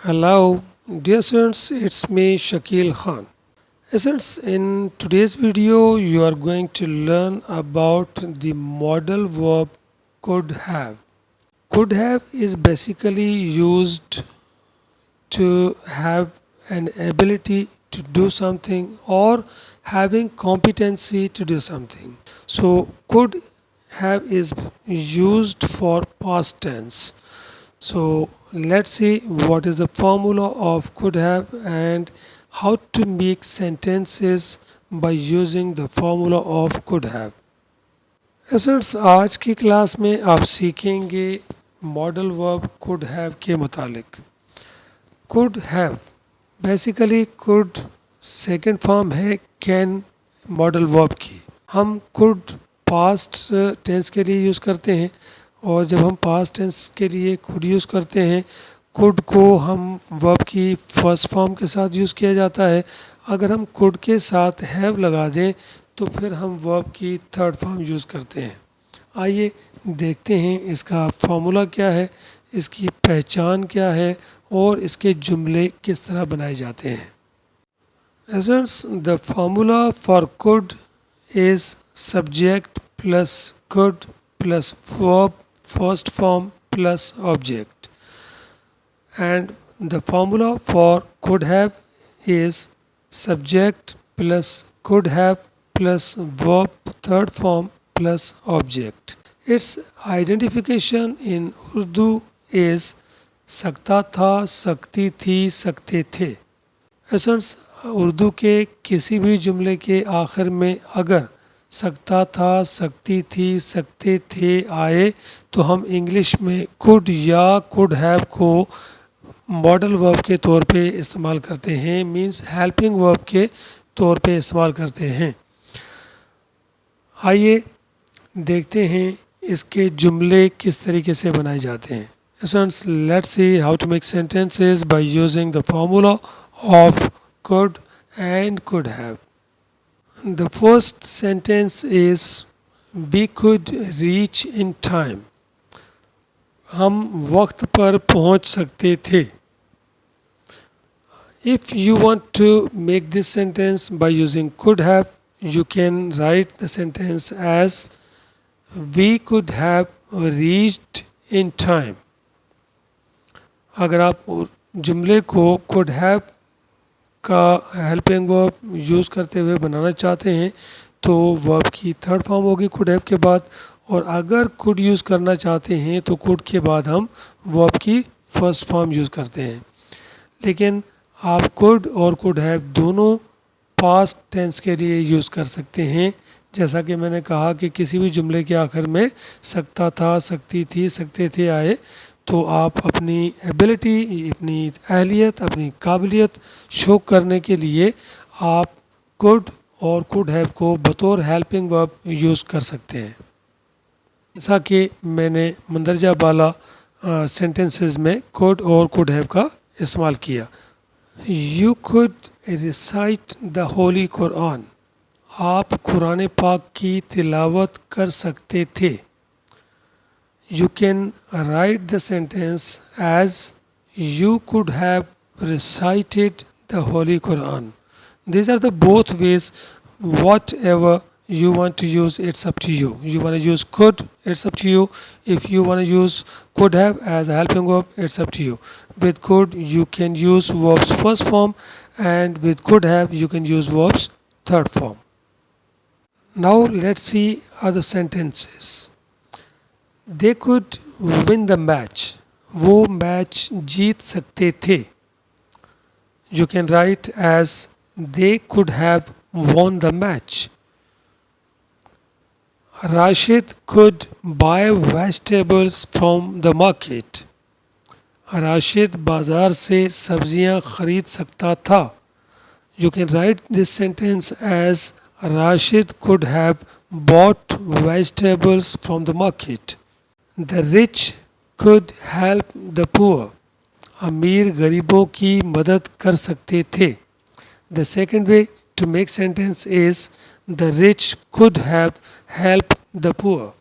Hello, dear students, it's me Shakil Khan. Students, in today's video, you are going to learn about the modal verb could have. Could have is basically used to have an ability to do something or having competency to do something. So, could have is used for past tense. So let's see what is the formula of could have and how to make sentences by using the formula of could have. Students आज की class में आप सीखेंगे modal verb could have के मुतालिक. Could have basically could second form है can modal verb की. हम कुड पास्ट टेंस के लिए यूज़ करते हैं और जब हम पास्ट टेंस के लिए कुड यूज़ करते हैं कुड को हम वर्ब की फर्स्ट फॉर्म के साथ यूज़ किया जाता है. अगर हम कुड के साथ हैव लगा दें तो फिर हम वर्ब की थर्ड फॉर्म यूज़ करते हैं. आइए देखते हैं इसका फॉर्मूला क्या है, इसकी पहचान क्या है और इसके जुमले किस तरह बनाए जाते हैं. Students, the formula for could is subject plus could plus verb first form plus object, and the formula for could have is subject plus could have plus verb third form plus object. Its identification in Urdu is सकता था, सकती थी, सकते थे. Essence Urdu के किसी भी जुमले के आखिर में अगर सकता था, सकती थी, सकते थे आए तो हम इंग्लिश में कुड या कुड हैव को मॉडल वर्ब के तौर पे इस्तेमाल करते हैं, मींस हेल्पिंग वर्ब के तौर पे इस्तेमाल करते हैं. आइए देखते हैं इसके जुमले किस तरीके से बनाए जाते हैं. Students, let's see how to make sentences by using the formula of could and could have. The first sentence is we could reach in time. हम वक्त पर पहुंच सकते थे. If you want to make this sentence by using could have, you can write the sentence as we could have reached in time. अगर आप जुमले को could have का हेल्पिंग वर्ब यूज़ करते हुए बनाना चाहते हैं तो वर्ब की थर्ड फॉर्म होगी कुड हैव के बाद, और अगर कुड यूज़ करना चाहते हैं तो कुड के बाद हम वर्ब की फर्स्ट फॉर्म यूज़ करते हैं. लेकिन आप कुड और कुड हैव दोनों पास्ट टेंस के लिए यूज़ कर सकते हैं. जैसा कि मैंने कहा कि किसी भी जुमले के आखिर में सकता था, सकती थी, सकते थे आए तो आप अपनी एबिलिटी, अपनी अहलियत, अपनी काबिलियत शो करने के लिए आप कुड और कुड हैव को बतौर हेल्पिंग वर्ब यूज़ कर सकते हैं. जैसा कि मैंने मंदरजा बाला सेंटेंसेस में कुड और कुड हैव का इस्तेमाल किया. You could recite the Holi Quran. आप कुरान पाक की तिलावत कर सकते थे. You can write the sentence as you could have recited the Holy Quran. These are the both ways. Whatever you want to use, it's up to you. You want to use could, it's up to you. If you want to use could have as a helping verb, it's up to you. With could you can use verbs first form, and with could have you can use verbs third form. Now let's see other sentences. They could win the match. वो match जीत सकते थे. You can write as they could have won the match. Rashid could buy vegetables from the market. Rashid बाज़ार से सब्जियां खरीद सकता था. You can write this sentence as Rashid could have bought vegetables from the market. The rich could help the poor. अमीर गरीबों की मदद कर सकते थे. The second way to make sentence is the rich could have helped the poor.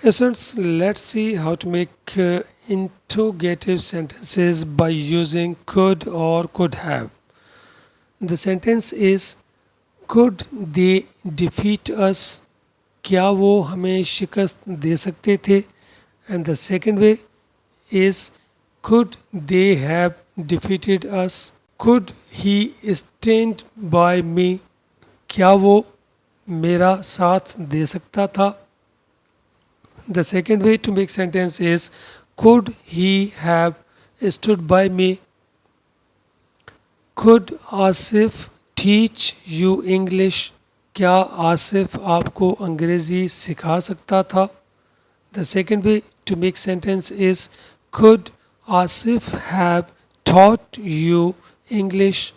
Students, let's see how to make interrogative sentences by using could or could have. The sentence is could they defeat us? क्या वो हमें शिकस्त दे सकते थे? And the second way is could they have defeated us? Could he stand by me? क्या वो मेरा साथ दे सकता था? The second way to make sentence is could he have stood by me? Could Asif teach you English? क्या आसिफ आपको अंग्रेज़ी सिखा सकता था? The second way to make sentence is could Asif have taught you English?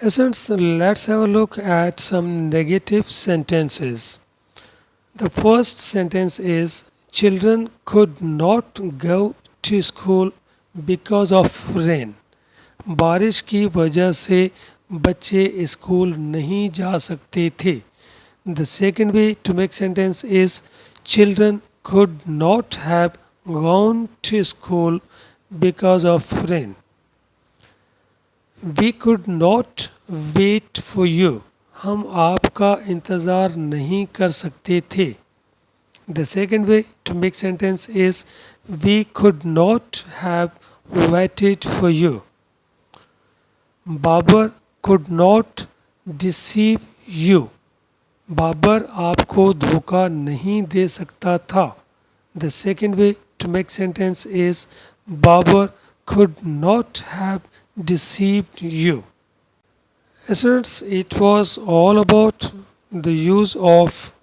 Essence, let's have a look at some negative sentences. The first sentence is children could not go to school because of rain. बारिश की वजह से बच्चे school नहीं जा सकते थे. The second way to make sentence is children could not have gone to school because of rain. We could not wait for you. हम आपका इंतज़ार नहीं कर सकते थे. The second way to make sentence is we could not have waited for you. Babar could not deceive you. Babar आपको धोखा नहीं दे सकता था. The second way to make sentence is Babar could not have deceived you. Essence, it was all about the use of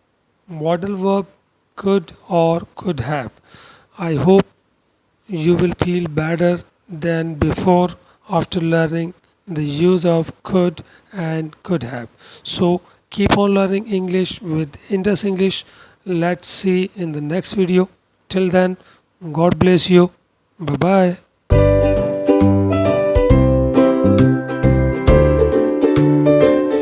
modal verb could or could have. I hope you will feel better than before after learning the use of could and could have. So keep on learning English with Indus English. Let's see in the next video. Till then, God bless you. Bye bye.